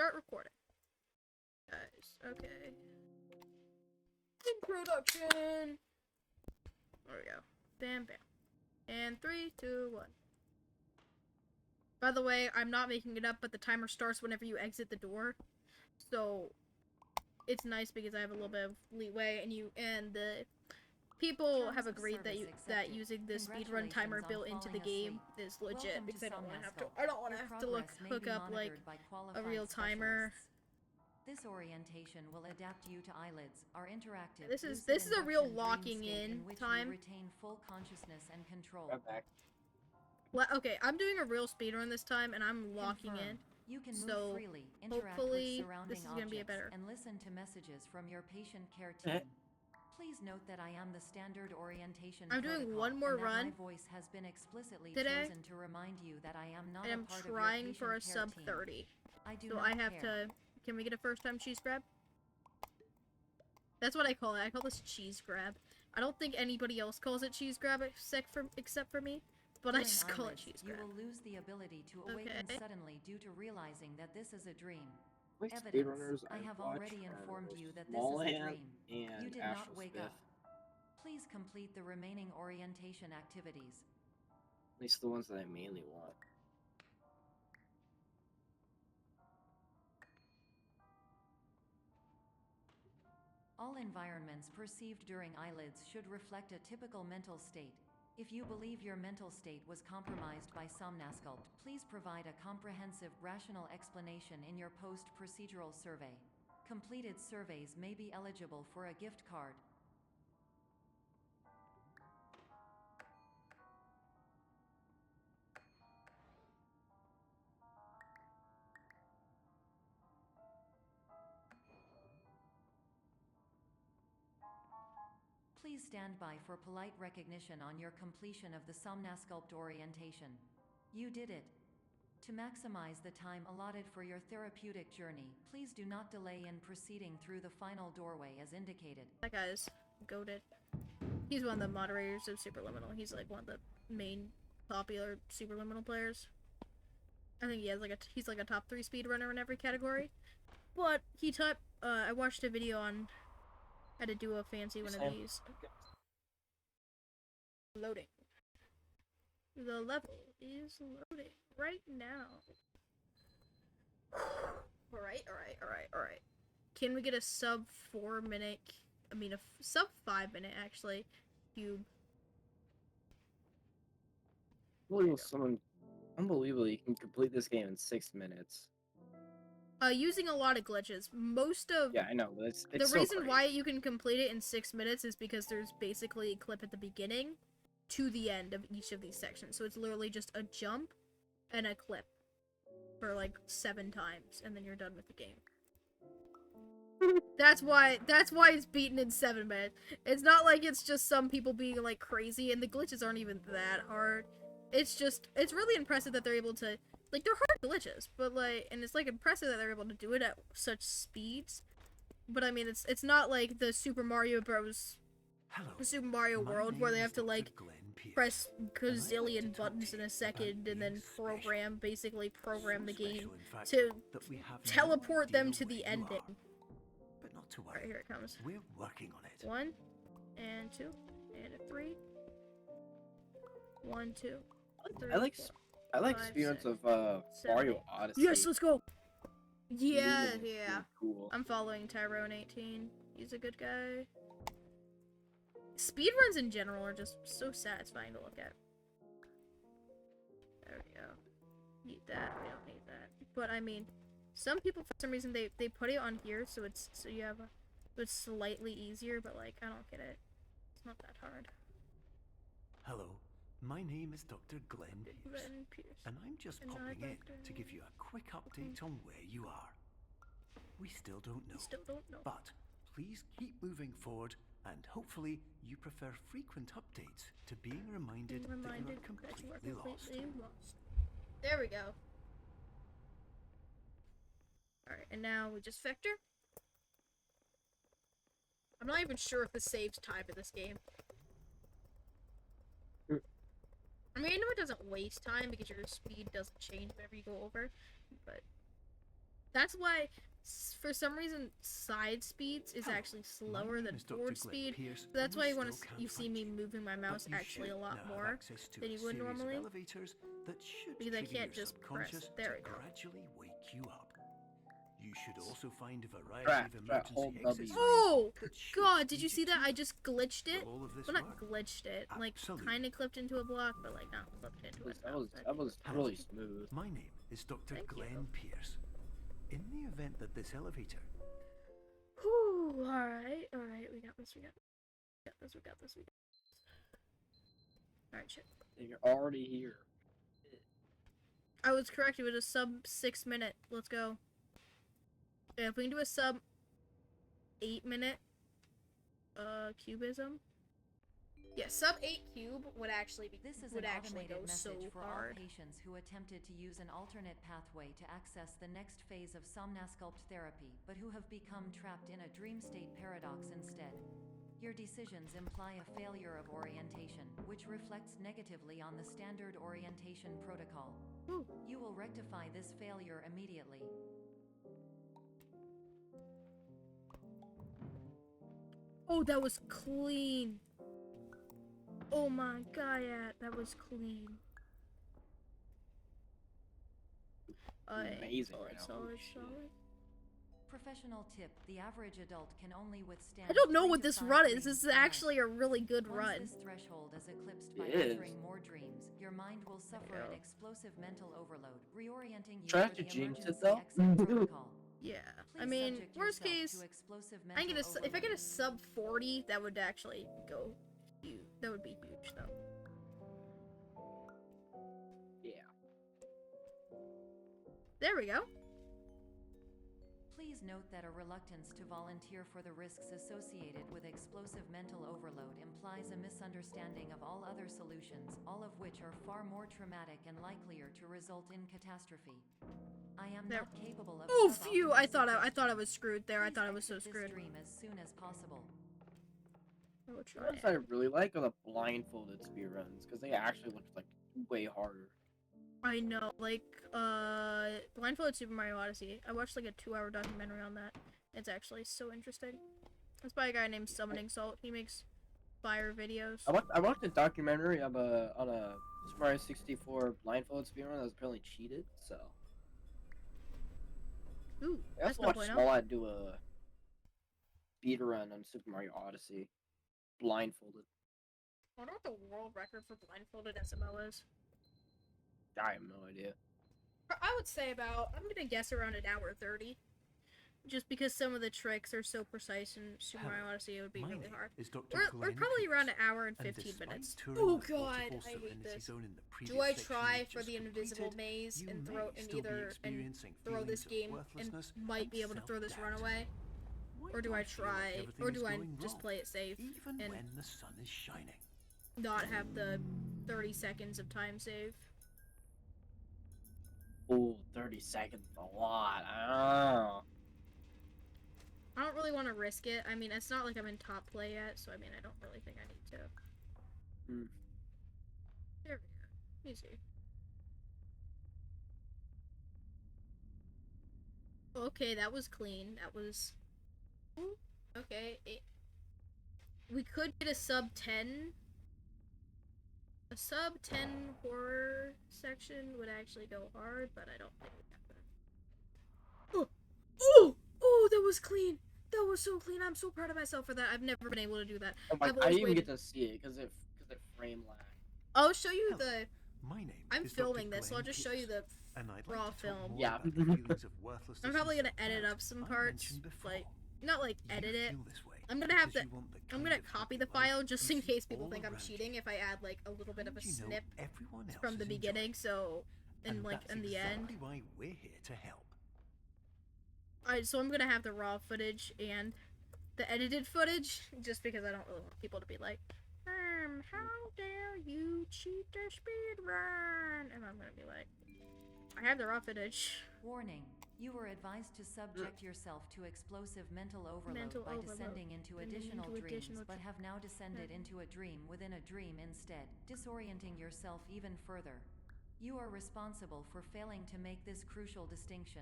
start recording. Guys, okay. Introduction! There we go. Bam, bam. And 3, 2, 1. By the way, I'm not making it up, but the timer starts whenever you exit the door. So, it's nice because I have a little bit of leeway, and the people have agreed that using the speedrun timer built into the game is legit, because I don't want to have to hook up like a real timer. This orientation will adapt you to eyelids. Our interactive. This is a real locking in time. Retain full consciousness and control. I'm back. Okay, I'm doing a real speedrun this time, and I'm locking in. You can so move freely, interact hopefully with surrounding this is gonna be a better. and listen to messages from your patient care team. Please note that I am the standard orientation. I'm doing one more run. My voice has been explicitly today, chosen to remind you that I am not and I'm a part trying of your for a patient sub care 30. team. I do So not I have care. to. Can we get a first time cheese grab? That's what I call it. I call this cheese grab. I don't think anybody else calls it cheese grab except for me. But I just call it cheese grab. You will lose the ability to awaken suddenly due to realizing that this is a dream. Speedrunners I have already informed you that this Small is a Hand dream. and You did Astral not wake Smith. up. Please complete the remaining orientation activities. At least the ones that I mainly want. All environments perceived during eyelids should reflect a typical mental state. If you believe your mental state was compromised by Somnasculpt, please provide a comprehensive, rational explanation in your post-procedural survey. Completed surveys may be eligible for a gift card. Please stand by for polite recognition on your completion of the Somnasculpt orientation. You did it. To maximize the time allotted for your therapeutic journey, please do not delay in proceeding through the final doorway as indicated. That guy's goated. He's one of the moderators of Superliminal. He's like one of the main popular Superliminal players. I think he's like a top 3 speedrunner in every category. But he taught. I watched a video on how to do a fancy one of these. Loading. The level is loading right now. Alright. Can we get a sub 4 minute, a sub 5 minute actually, cube? Unbelievable, you can complete this game in 6 minutes. Using a lot of glitches. Most of I know. It's the so reason crazy. why you can complete it in 6 minutes is because there's basically a clip at the beginning to the end of each of these sections. So it's literally just a jump and a clip for like 7 times, and then you're done with the game. That's why it's beaten in 7 minutes. It's not like it's just some people being like crazy, and the glitches aren't even that hard. It's really impressive that they're able to, like, they're hard glitches, but like, and it's like impressive that they're able to do it at such speeds. But I mean, it's not like the Super Mario Bros. The Super Mario World where they have to like press gazillion buttons in a second and then basically program the game to teleport them to the ending. But not to worry. Alright, here it comes. We're working on it. 1 and 2 and a 3. 1, 2. 3, I like 4, speedruns 6, of 7, Mario 8. Odyssey. Yes, let's go. Yeah. Really cool. I'm following Tyrone18. He's a good guy. Speedruns in general are just so satisfying to look at. There we go. Need that. We don't need that. But I mean, some people for some reason they put it on here so it's slightly easier, but like I don't get it. It's not that hard. Hello, my name is Dr. Glenn Pierce, and I'm just popping in to give you a quick update on where you are. We still don't know. But please keep moving forward, and hopefully you prefer frequent updates to being reminded that you are completely lost. There we go. Alright, and now we just vector. I'm not even sure if this saves time in this game. I mean, I know it doesn't waste time because your speed doesn't change whenever you go over, but That's why, for some reason, side speeds is Hello, actually my slower name than is Dr. forward Glenn speed. Pierce, So that's and we why still can't you see find me you. moving my mouse But you actually should a lot now have more access to than a you would series of normally. elevators that should Because I trigger can't your just press. subconscious There to we go. gradually wake you up. You should also find a variety Track, of track, hold emergency exit W. signs Oh that should God! Did lead you see that? to I just glitched it. all of this Well, not work. glitched it. Like Absolutely. kind of clipped into a block, but like not clipped into it. That was Hello. really smooth. My name is Dr. Thank Glenn you. Pierce. In the event that this elevator Whew, alright, we got this, we got this. Alright, shit. You're already here. I was correct, it was a sub 6 minute. Let's go. Yeah, if we can do a sub 8 minute cubism. Yeah, sub 8 cube would actually be This is would an actually automated go so message for hard. all patients who attempted to use an alternate pathway to access the next phase of somnasculpt therapy, but who have become trapped in a dream state paradox instead. Your decisions imply a failure of orientation, which reflects negatively on the standard orientation protocol. Ooh. You will rectify this failure immediately. Oh, that was clean. Oh my god, yeah, that was clean. Amazing right now. Solid. Professional tip, the average adult can only withstand I don't know 3 what to this 5 run is. dreams This is per night. actually a really good Once run. this threshold is eclipsed by It is. entering more dreams, your mind will suffer an Yeah. explosive mental overload, reorienting you Try for to the jinx it, emergency though. exit protocol. Yeah, Please I mean, subject worst yourself case, to explosive I can mental get if I get a overload. sub 40, that would actually go huge. That would be huge, though. Yeah. There we go. Please note that a reluctance to volunteer for the risks associated with explosive mental overload implies a misunderstanding of all other solutions, all of which are far more traumatic and likelier to result in catastrophe. I am There. not capable of. Oh, phew! I suboptimal thought I was screwed there. I Please thought I was so exit screwed. this dream as soon as possible. I will The try. ones I really like are the blindfolded speedruns, because they actually look like way harder. I know, like, Blindfolded Super Mario Odyssey. I watched like a 2-hour documentary on that. It's actually so interesting. It's by a guy named Summoning Salt. He makes fire videos. I watched a documentary of on a Super Mario 64 blindfolded speedrun that was apparently cheated, so. Ooh, I that's also no watched bueno. Smallad do a speedrun on Super Mario Odyssey. Blindfolded. I wonder what the world record for blindfolded SMO is. I have no idea. I would say about, I'm gonna guess around an hour 30. Just because some of the tricks are so precise in Super Mario Odyssey, it would be My really name hard. is Dr. We're Glenn probably Pierce, around an hour and and 15 despite minutes. touring Oh the god, multiple I hate serenity this. zone in the Do previous I section try you've for just the invisible completed, maze you and may throw and still be either and experiencing throw this feelings of game and worthlessness might be able to throw this self-doubt. runaway? Why Or do I feel like try, everything or is do I going just wrong, play it safe even and when the sun is shining? not have the 30 seconds of time save? Oh, 30 seconds is a lot. I I don't really want to risk it. I mean, it's not like I'm in top play yet, so I mean, I don't really think I need to. Hmm. There we go. Easy. Okay, that was clean. That was... Okay. We could get a sub 10. A sub 10 horror section would actually go hard, but I don't think we have that. Oh! Oh! Oh, that was clean! That was so clean. I'm so proud of myself for that. I've never been able to do that. Oh my, I've I always didn't even waited. get to see it because it frame lag. I'll show you Hello. the... My name I'm is filming Dr. this, so I'll Glenn just show you Pierce, the... and I'd raw like to talk film. more Yeah. about the feelings of worthlessness I'm probably and gonna edit self-doubt up some I parts, mentioned before. like... Not like You edit it. feel this way I'm gonna have because to... you want the I'm kind gonna of copy happy the file life just you in see case people all think I'm around cheating you. if I add like a little bit of a And you know snip everyone else from the is beginning, enjoying so... And And like, that's in the exactly end. why we're here to help. Alright, so I'm gonna have the raw footage and the edited footage, just because I don't really want people to be like, how dare you cheat the speed run? And I'm gonna be like, I have the raw footage. Warning. You were advised to subject yourself to explosive mental overload by descending into additional dreams, but have now descended into a dream within a dream instead, disorienting yourself even further. You are responsible for failing to make this crucial distinction.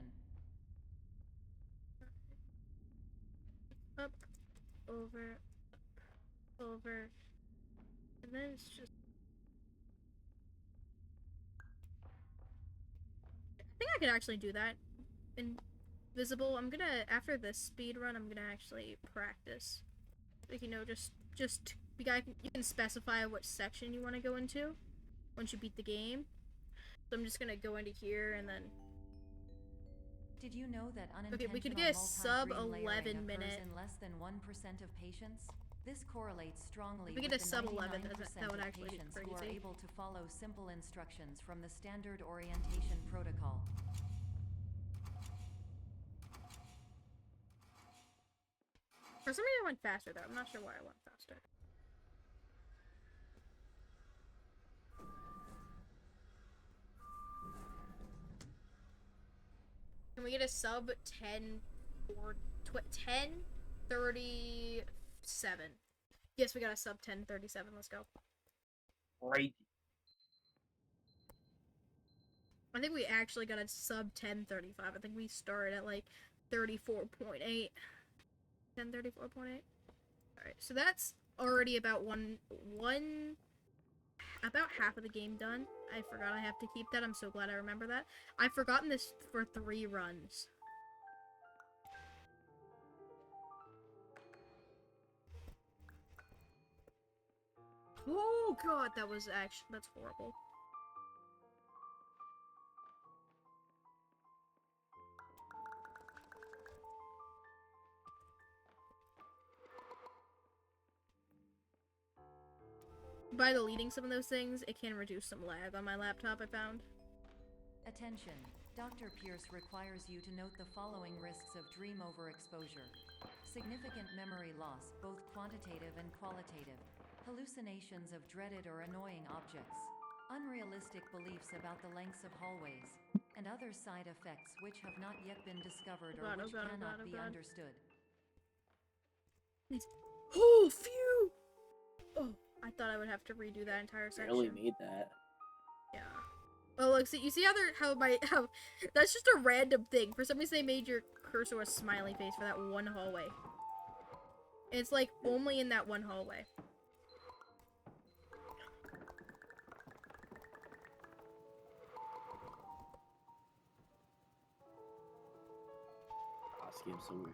over, over, and then it's just. I think I could actually do that. Invisible. I'm gonna, after this speed run, I'm gonna actually practice. Like, you know, you can specify what section you want to go into once you beat the game. So I'm just gonna go into here and then. Did you know that unintentional Okay, we could get a sub multi-green 11 layering minute. occurs in less than 1% of patients? This correlates strongly If we with get a the sub 11, 99% that would of actually be patients who are crazy. able to follow simple instructions from the standard orientation protocol. For some reason I went faster though. I'm not sure why I went faster. Can we get a sub 10 or 10:37? Yes, we got a sub 10:37. Let's go. Crazy. I think we actually got a sub 10:35. I think we started at like 34.8. 10:34.8. Alright, so that's already about about half of the game done. I forgot I have to keep that. I'm so glad I remember that. I've forgotten this for 3 runs. Oh god, that's horrible. By deleting some of those things, it can reduce some lag on my laptop, I found. Attention. Dr. Pierce requires you to note the following risks of dream overexposure. Significant memory loss, both quantitative and qualitative. Hallucinations of dreaded or annoying objects. Unrealistic beliefs about the lengths of hallways. And other side effects which have not yet been discovered or which cannot be understood. Oh, phew! Oh, I thought I would have to redo that entire section. Barely made that. Yeah. Oh, look, see, you see how that's just a random thing. For some reason, they made your cursor a smiley face for that one hallway. And it's like only in that one hallway. Oh, this game's so weird.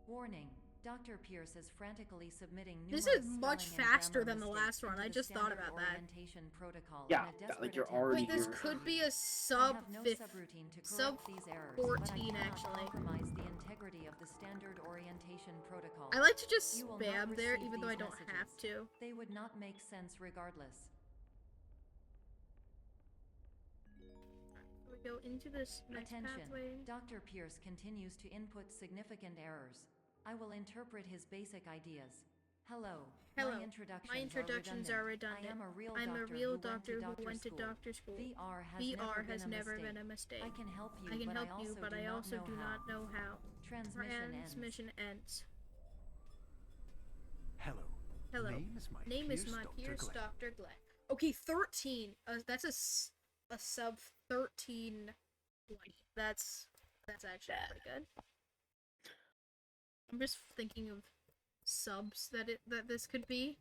Warning. Dr. Pierce is frantically submitting This numerous is much spelling and faster grammar than the mistakes last one. into I the just thought standard about that. orientation protocol Yeah, in a desperate like you're attempt already Wait, this here. could be a I sub have no 5, subroutine to sub correct these errors, 14 but I cannot actually. compromise the integrity of the standard orientation protocol. I like to just You will spam not there receive even though I these don't have messages. to. They would not make sense regardless. We go into this next Attention. pathway. Dr. Pierce continues to input significant errors. I will interpret his basic ideas. Hello. Hello. My introductions are redundant. I'm a real doctor who went to doctor school. VR VR has never been a mistake. I can help you, I can help you, but I also do not know how. Transmission ends. Hello. Hello. Name is my Pierce Dr. Glenn. Dr. Glenn. Okay, 13. That's a sub 13. That's actually pretty good. I'm just thinking of subs that this could be.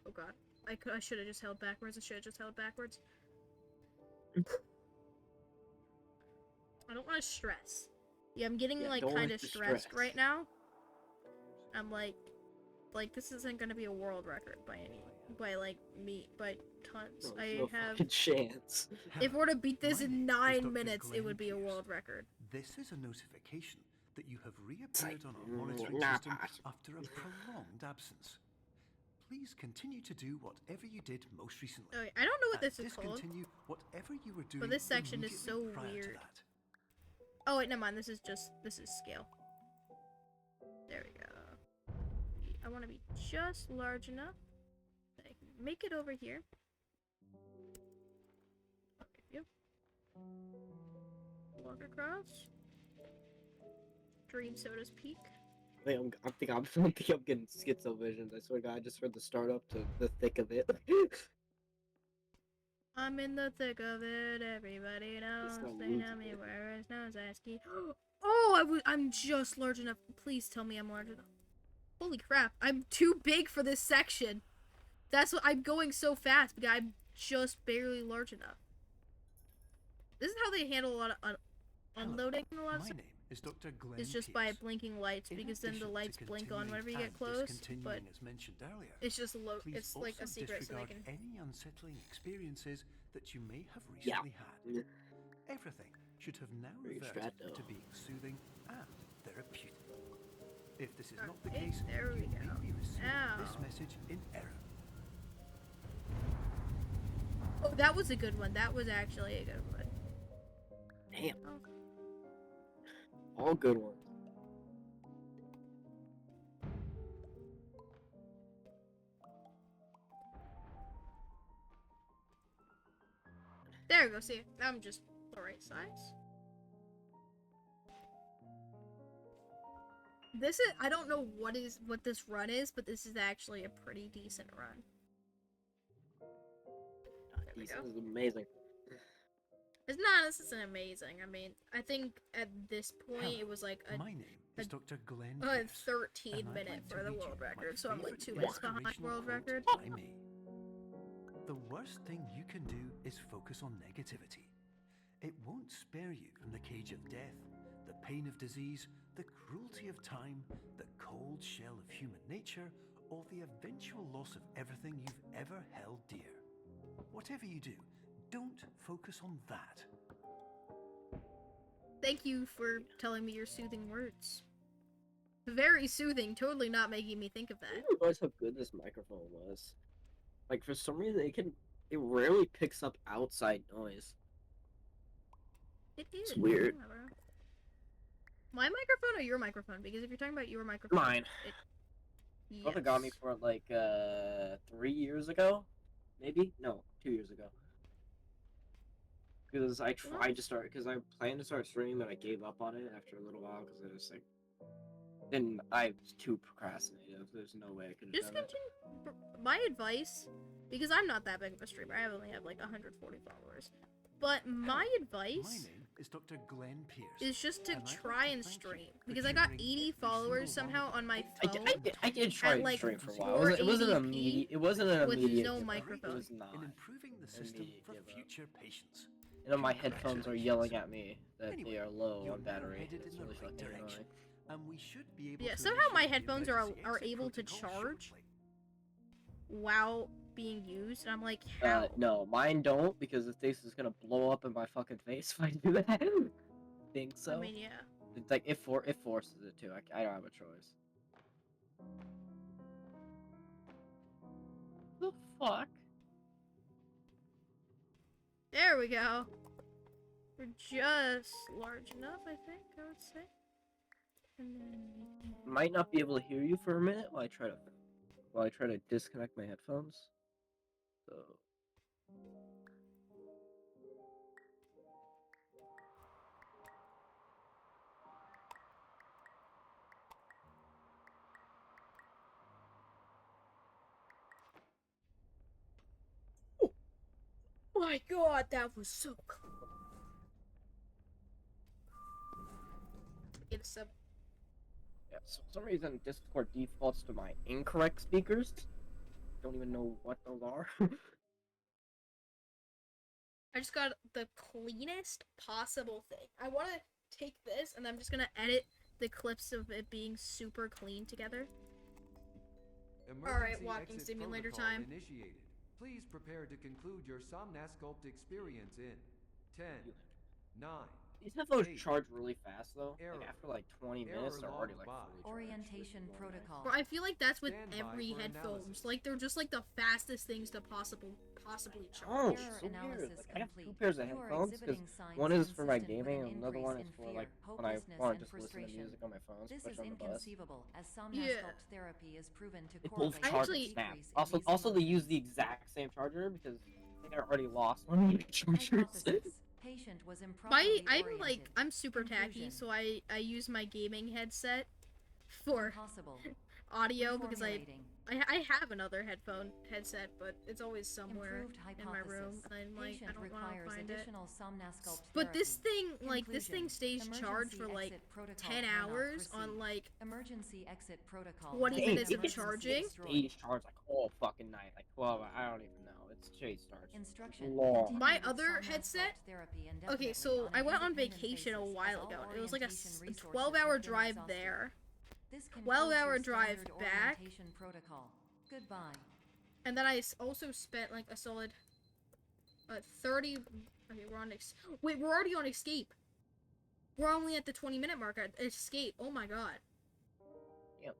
Oh god. I should have just held backwards. I don't want to stress. Yeah, I'm getting like kind of stressed right now. I'm like this isn't gonna be a world record by tons. No, I no have fucking chance. if we're to beat this My in name is 9 Dr. minutes, it Glenn would be a Pierce. world record. This is a notification that you have reappeared on our like, monitoring nah, system pass. after a prolonged absence. Please continue to do whatever you did most recently. Okay, I don't know what and this is called. discontinue whatever you were doing But this section is immediately so prior to weird. that. Oh wait, never mind. This is scale. There we go. I want to be just large enough that I can make it over here. Okay, yep. Walk across. Dream Soda's peak. I think I'm getting schizo visions. I swear to God, I just heard the start up to the thick of it. I'm in the thick of it. Everybody knows. not They losing know me it. where his nose asky. Oh, I'm just large enough. Please tell me I'm large enough. Holy crap! I'm too big for this section. That's what I'm going so fast because I'm just barely large enough. This is how they handle a lot of unloading. A lot of My stuff. name is Dr. Glenn It's just Pierce. by blinking lights, In because then the addition lights to blink on whenever you get continuing close. and But discontinuing as mentioned earlier, it's just please it's like a also secret, so they disregard can. any unsettling experiences that you may have Yeah. recently had. Everything should have now Very reverted strato. to being soothing and therapeutic. If this is not the Okay, case, there we you may go. be receiving this Now. message in error. Oh, that was a good one. That was actually a good one. Damn. Oh. All good ones. There we go. See, I'm just the right size. This is, I don't know what this run is, but this is actually a pretty decent run. There we This go. is amazing. It's not, this isn't amazing. I mean, I think at this point Hello, it was like my name is Dr. Glenn a Pierce, 13 and I'd minute like to for the read world you my record, so I'm like favorite 2 minutes behind inspirational world quote, record. if I may. The worst thing you can do is focus on negativity. It won't spare you from the cage of death, the pain of disease, the cruelty of time, the cold shell of human nature, or the eventual loss of everything you've ever held dear. Whatever you do, don't focus on that. Thank you for telling me your soothing words. Very soothing, totally not making me think of I that. didn't realize how good this microphone was. Like, for some reason, it rarely picks up outside noise. It is. It's weird. Yeah, bro. My microphone or your microphone? Because if you're talking about your microphone, Mine. Yes. Brother got me for it like 3 years ago, maybe? No, 2 years ago. Because I tried to start, because I planned to start streaming, but I gave up on it after a little while because it was like, then I was too procrastinative. There's no way I could have Just done it. continue. My advice, because I'm not that big of a streamer, I only have like 140 followers. But my advice My name is Dr. Glenn Pierce. is just to and I'd like try to and thank you stream, for because I got curing 80 every followers single somehow one on my I phone. did try At, to like, stream for a while. It wasn't 480p immediate. It wasn't an with immediate. no give up. microphone. It was not. in improving the system immediate for give up. future patients. You know, my headphones are yelling at me that Anyway, they are low you're on now battery. headed It's in the really right fucking direction, annoying. and we should be able Yeah, to somehow my initiate the headphones are emergency able to exit protocol charge shortly. while being used, and I'm like, how? No, mine don't, because this is gonna blow up in my fucking face if I do that. Think so? I mean, yeah. It's like it forces it to. I don't have a choice. The fuck? There we go. We're just large enough, I think, I would say. And then we can... Might not be able to hear you for a minute while I try to disconnect my headphones. So My god, that was so close. It's a... yeah, so for some reason Discord defaults to my incorrect speakers. Don't even know what those are. I just got the cleanest possible thing. I want to take this, and I'm just gonna edit the clips of it being super clean together. Alright, walking exit simulator protocol time. Initiated. Please prepare to conclude your Somnasculpt experience in 10, 9. These headphones Eight. charge really fast though. Error. Like after like 20 Error minutes, they're already log like box. fully charged, Orientation which is really nice. protocol. Bro, I feel like that's with Stand by every for headphones. analysis. Like, they're just like the fastest things to possibly Oh, charge. Error so weird. analysis Like, I have two complete. pairs of You are headphones because exhibiting signs one is for my consistent with gaming an and another one increase is in for fear, like when I hopelessness, want and to just listen to frustration. music on my phone, This especially is on the bus. inconceivable, as Yeah. Somnasculpt therapy is proven to They both correlate charge with Actually- at snap. decrease in Also these they use the emotions. exact same charger because I think I already lost one of the chargers. Hypothesis. Patient was improperly I'm oriented. like, I'm super tacky, Conclusion. so I use my gaming headset for Impossible. audio because I Reformulating. have another headset, but it's always somewhere Improved in my room, hypothesis. and I'm like, I Patient don't want to requires find it. additional somnasculpt But this therapy. thing, like, this thing stays Conclusion. charged for Emergency like exit protocol 10 cannot hours on proceed. like Emergency exit protocol 20 has minutes been of It charging. destroyed. stays charged like all fucking night, like 12. I don't even know. It's straight starts. Instruction. Long. My Continue with other somnasculpt headset. therapy Okay, indefinitely so on I an went on independent vacation a basis, while as ago. all It was like a orientation resources 12-hour have been drive exhausted. there, This 12-hour concludes your drive standard back, orientation protocol. Goodbye. and then I also spent like a solid 30. Okay, we're on wait, we're already on escape. We're only at the 20-minute mark at escape. Oh my god. Yep.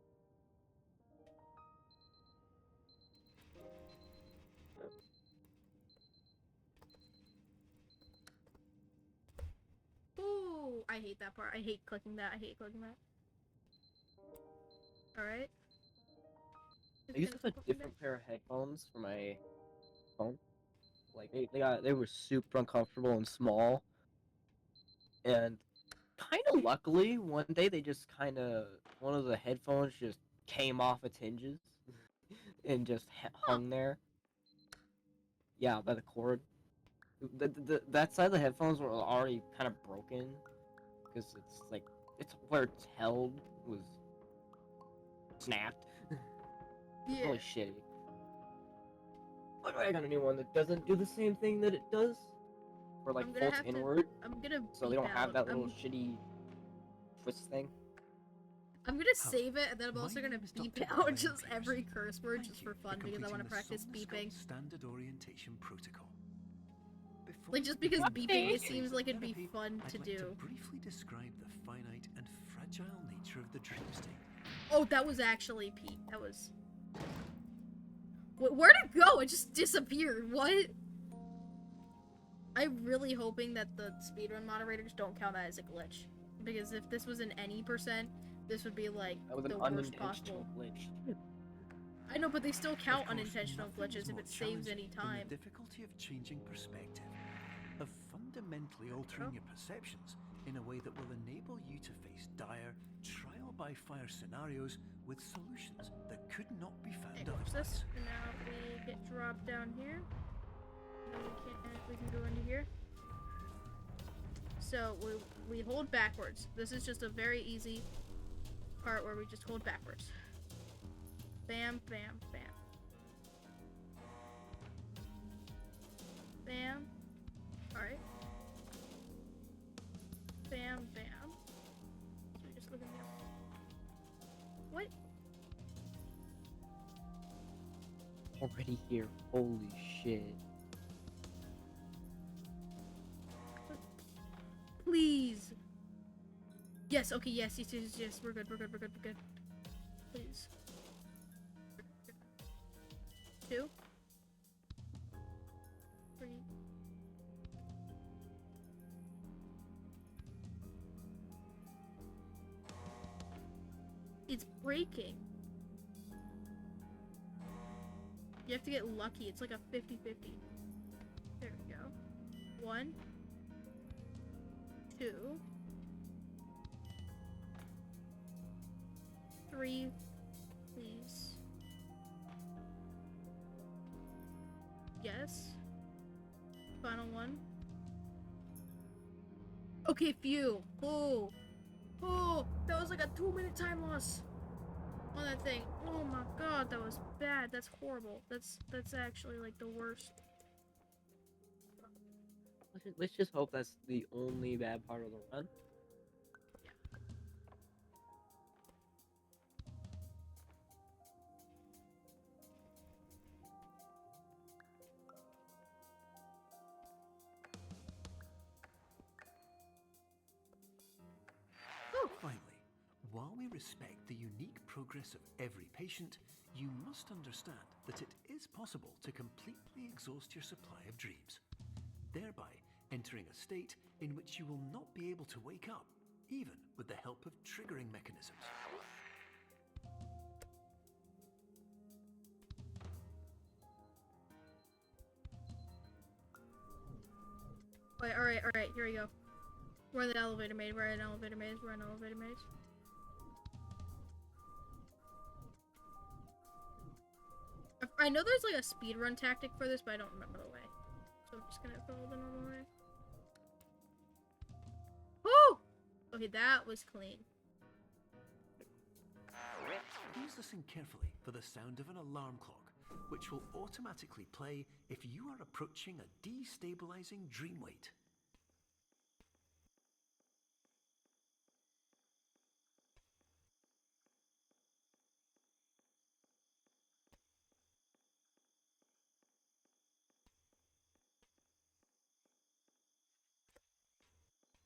Ooh, I hate that part. I hate clicking that. I hate clicking that. Alright. I used to have a different pair of headphones for my phone. Like they were super uncomfortable and small. And kind of luckily, one day they just one of the headphones just came off its hinges and just hung there. Yeah, by the cord. That side of the headphones were already kind of broken because it's where it's held was snapped. Yeah. Really shitty. But I got a new one that doesn't do the same thing that it does. Or like I'm gonna folds have to. inward, I'm gonna. so they don't beep have out. that little shitty twist thing. I'm gonna save it, and then I'm also gonna beep out just every curse word just for fun because I want to practice beeping. Standard orientation protocol. Like just because beeping it seems like it'd be fun to I'd like do. to briefly describe the finite and fragile nature of the dream state. Oh, that was actually Pete. That was. Where'd it go? It just disappeared. What? I'm really hoping that the speedrun moderators don't count that as a glitch. Because if this was in any percent, this would be like That was the an worst unintentional possible. glitch. I know, but they still count Of course, unintentional nothing glitches is if more it saves any challenging time. than the difficulty of changing perspective, of fundamentally altering your perceptions in a way that will enable you to face dire, trial-by-fire scenarios with solutions that could not be found Okay, watch otherwise. this. And now we get dropped down here. And we can go into here. So we hold backwards. This is just a very easy part where we just hold backwards. Bam, bam, bam. Bam. Alright. Bam, bam. So we just look in the other. What? Already here. Holy shit. Please. Yes, okay, yes. We're good. Please. 2. 3. It's breaking. You have to get lucky. It's like a 50-50. There we go. 1. 2. 3. Please. Yes. Final one. Okay, phew. Oh. Oh, that was like a 2-minute time loss on that thing. Oh my god, that was bad. That's horrible. That's actually like the worst. Let's just hope that's the only bad part of the run. Finally, while we respect the unique progress of every patient, you must understand that it is possible to completely exhaust your supply of dreams, thereby entering a state in which you will not be able to wake up, even with the help of triggering mechanisms. Wait, alright, here we go. We're in the elevator maze, we're in elevator maze. I know there's like a speedrun tactic for this, but I don't remember the way. So I'm just gonna follow the normal way. Woo! Okay, that was clean. Please listen carefully for the sound of an alarm clock, which will automatically play if you are approaching a destabilizing dream weight.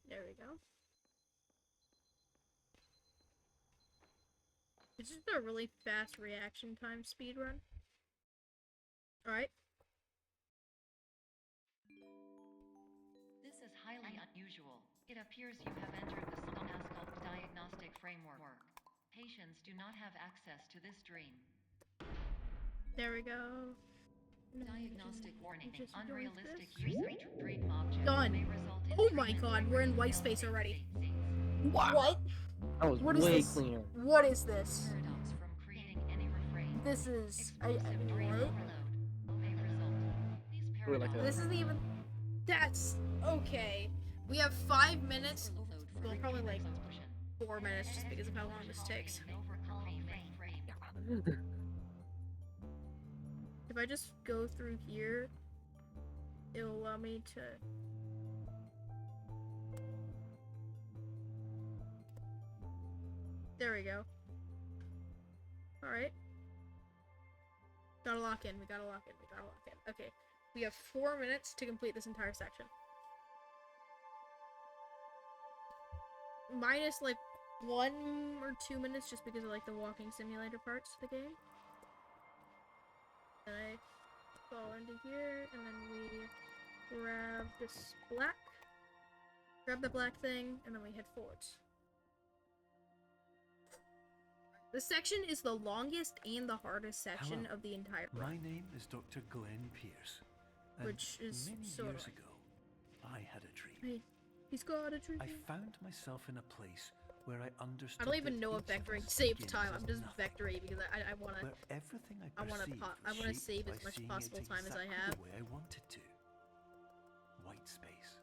There we go. It's just a really fast reaction time speedrun. Alright. This is highly unusual. It appears you have entered the Somnasculpt diagnostic framework. Patients do not have access to this dream. There we go. Diagnostic warning. Just Unrealistic this. use of dream objects Done. may result in Oh my treatment god, we're in white failure. space already. Wow. What? That was What is way this? cleaner. What is this? Paradox from creating any refrain. This is... Explosive dream what? overload may result. These We're like paradoxes This isn't even... That's... Okay. We have 5 minutes. Well, probably like 4 minutes just because of how long this takes. If I just go through here, it'll allow me to... There we go. Alright. Gotta lock in, we gotta lock in, we gotta lock in. Okay. We have 4 minutes to complete this entire section. Minus like 1 or 2 minutes just because of like the walking simulator parts of the game. Then I fall into here, and then we grab this black. Grab the black thing, and then we head forwards. This section is the longest and the hardest section Hello. of the entire My run. name is Dr. Glenn Pierce. And Which is many so years annoying. ago, I had a dream. Hey, he's got a dream. I found myself in a place where I understood. I don't even know if that each of vectoring us saves begins time. as I'm just nothing, vectoring because I wanna. where everything I I wanna perceived I was wanna shaped save by as much seeing possible it time as I exactly have. the way I wanted to. White space.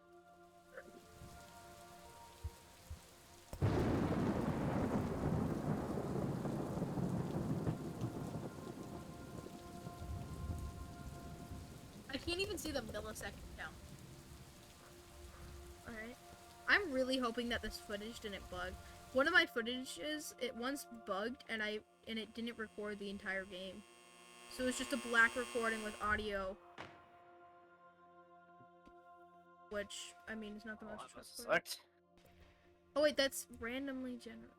I can't even see the millisecond count. Alright. I'm really hoping that this footage didn't bug. One of my footages, it once bugged and it didn't record the entire game. So it's just a black recording with audio. Which, I mean, is not the most That must have trustworthy. sucked. Oh wait, that's randomly generated.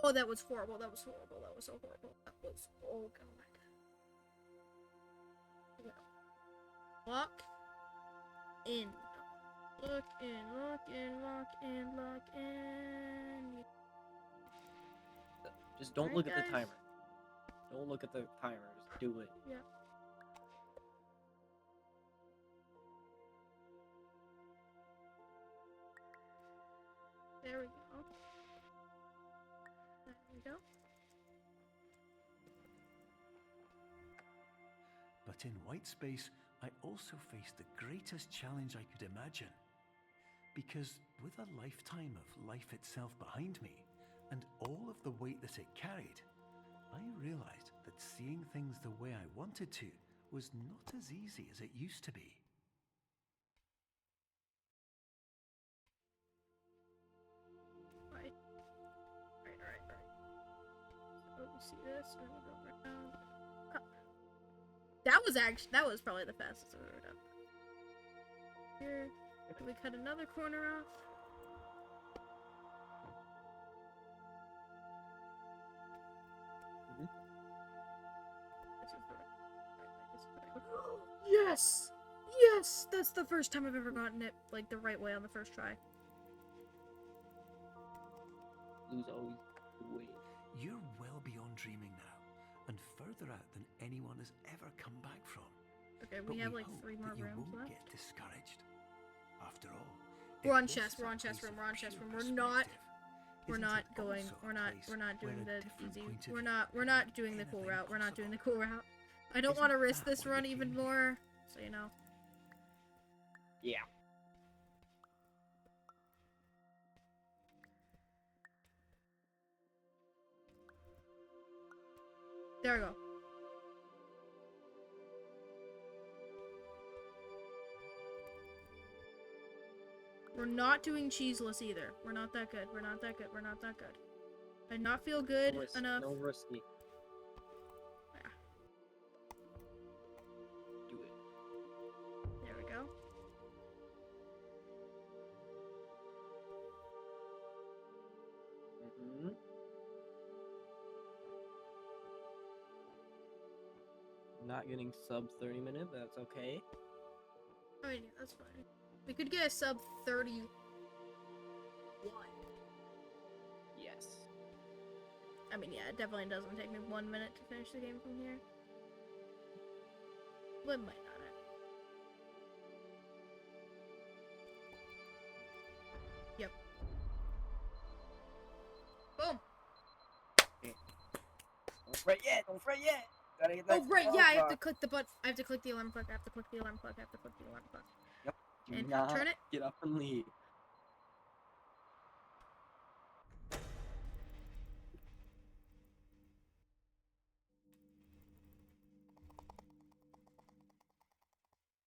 Oh, that was horrible. That was horrible. That was so horrible. That was, oh god. Yeah. Lock in. Lock in, lock in, lock in, lock in. Just don't Alright, look at the guys. timer. Don't look at the timer. Just do it. Yeah. There we go. There we go. But in white space, I also faced the greatest challenge I could imagine. Because with a lifetime of life itself behind me, and all of the weight that it carried, I realized that seeing things the way I wanted to was not as easy as it used to be. Right. Right. So we see this, and then we go around. Up. That was probably the fastest I've ever done. Here, we cut another corner off. This is the right. This is the right way. Yes! Yes! That's the first time I've ever gotten it, like, the right way on the first try. Lose always the way. You're well beyond dreaming now, and further out than anyone has ever come back from. Okay, But we have like hope 3 more that you rooms won't left. get discouraged. After all, We're if on this chess, is we're a on chess place room, of we're on chess pure room. We're not. perspective, We're Isn't not it going. also a We're not place doing where a the different easy. point of We're view not. We're can not make doing the cool anything route. We're not doing the possible? cool route. I don't Isn't want to risk that this what run you even came here? more. So you know. Yeah. There we go. We're not doing cheeseless either. We're not that good. We're not that good. We're not that good. I did not feel good No risk, enough. No risky. Yeah. Do it. There we go. Mm-hmm. Not getting sub 30 minute, but that's okay. I mean, yeah, that's fine. We could get a sub 31. Yes. I mean, yeah, it definitely doesn't take me 1 minute to finish the game from here. But it might not. Yep. Boom. Don't fret yet. Don't fret yet. Gotta get Oh that right, alarm yeah, I have to clock. click the button. I have to click the alarm clock. I have to click the alarm clock. I have to click the alarm clock. Yep. Do And not turn it. get up and leave.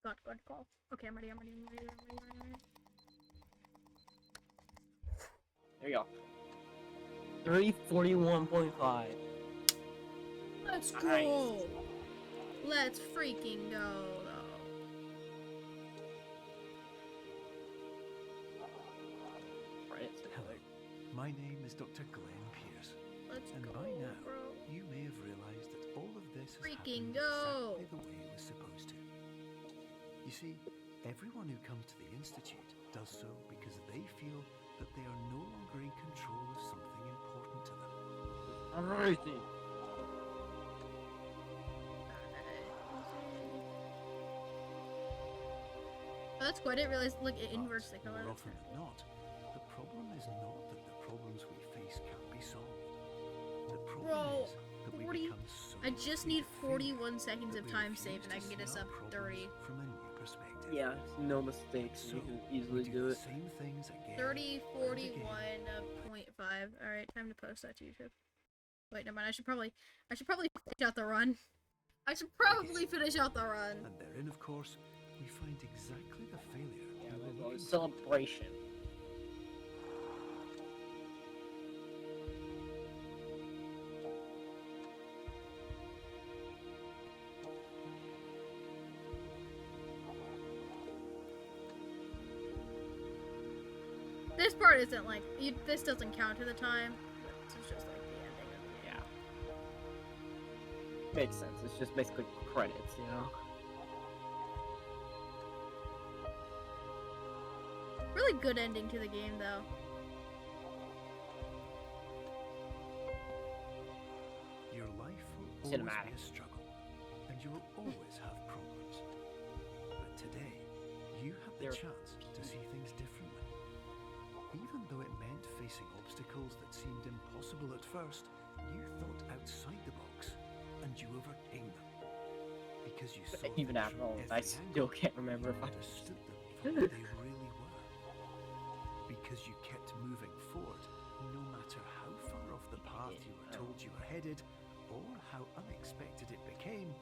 God, call. Okay, I'm ready. I'm ready. I'm ready. I'm ready. I'm ready. There you go. 3041.5. Let's Nice. go. Let's freaking go, though. Right. Hello, my name is Dr. Glenn Pierce. Let's And go, by now, bro. you may have realized that all of this has Freaking happened go. exactly the way it was supposed to. You see, everyone who comes to the Institute does so because they feel that they are no longer in control of something important to them. Everything. Oh, that's cool. I didn't realize. Look, it But inverts the color. more often than not, the problem is not that the problems we face can't be solved. The problem Bro, is that we 40 become so I just afraid need of failure 41 seconds that of we time refuse save and I to can get see a our sub problems 30. from a new perspective. Yeah, no mistakes. So, You can we easily do do the it. same things again. 30, and 41, again. 0.5. Alright, time to post that to YouTube. Wait, never mind. I should probably finish out the run. I should probably finish out the run. And therein, of course, we find exactly the failure Yeah, we were there's looking always for. celebration. This part isn't like this doesn't count to the time. This is just like the ending of the game. Yeah. Makes sense. It's just basically credits, you know? Really good ending to the game, though. Your life will always Cinematic. be a struggle, and you will always have problems. But today, you have the They're- chance to see things differently. Even though it meant facing obstacles that seemed impossible at first, you thought outside the box, and you overcame them. Because you saw Even things after from all this, I every still angle, can't remember you if I understood them for what they really were. Because you kept moving forward, no matter how far off the path you were told you were headed, or how unexpected it became,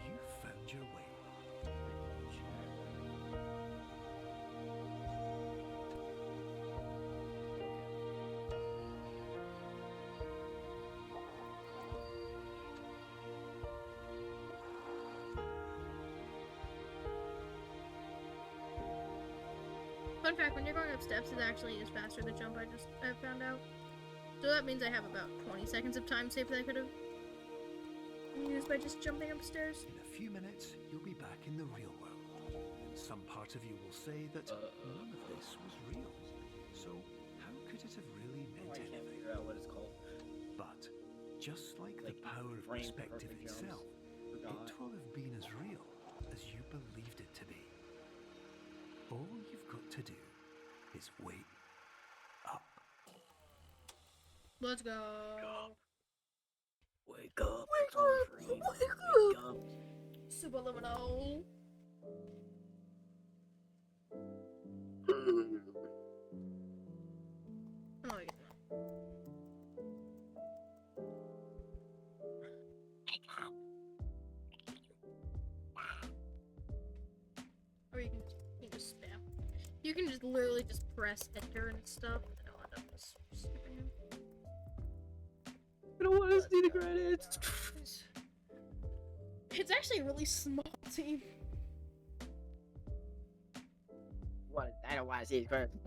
you found your way. Fun fact, when you're going up steps, it actually is faster to jump, I found out. So that means I have about 20 seconds of time saved that I could have used by just jumping upstairs. In a few minutes, you'll be back in the real world. And some part of you will say that none of this was real. So how could it have really I meant can't anything? figure out what it's called. But just like the Like, power of brain perspective perfect itself, Forgot. it will have been as real as you believed it to be. All you've got to do is wait up. Let's go. Wake up. Wake It's all up. free. Wake Wake up. Superliminal. Oh, yeah. Or you can just spam. You can just literally just press enter and stuff, and it'll end up just skipping him. I don't want to see the credits. It's actually a really small team. What? I don't want to see the credits.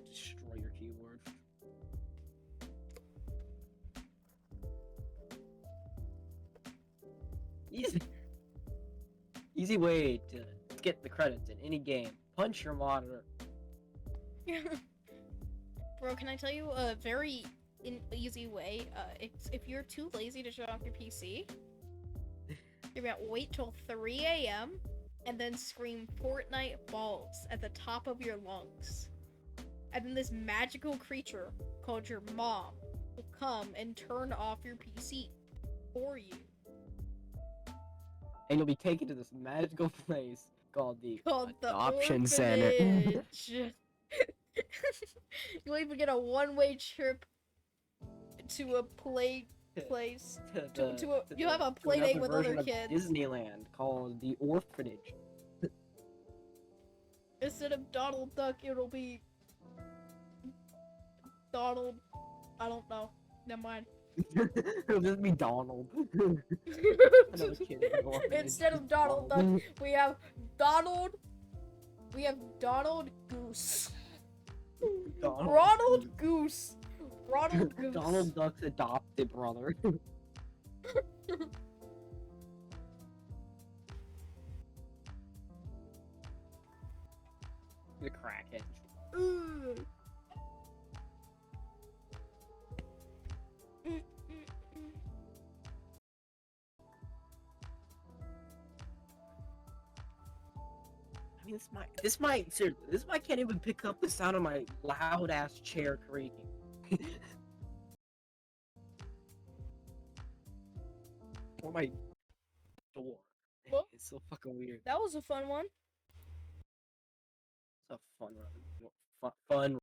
Destroy your keyboard. Easy way to get the credits in any game. Punch your monitor. Bro, can I tell you a very easy way? If you're too lazy to shut off your PC, you're gonna wait till 3 a.m. and then scream Fortnite balls at the top of your lungs. And then this magical creature called your mom will come and turn off your PC for you. And you'll be taken to this magical place called the Adoption the Center. orphanage. You'll even get a one-way trip to a place. You have a play date with other kids. Disneyland called the Orphanage. Instead of Donald Duck, it'll be Donald. I don't know. Never mind. It'll just be Donald. Another kid in the orphanage. Instead of Donald Duck, we have Donald. We have Donald Goose. Ronald Goose. Ronald Goose. Donald Duck's adopted brother. The crackhead. Ooh. I mean, this mic can't even pick up the sound of my loud ass chair creaking. Or my door. Well, It's so fucking weird. That was a fun one. It's a fun run. Fun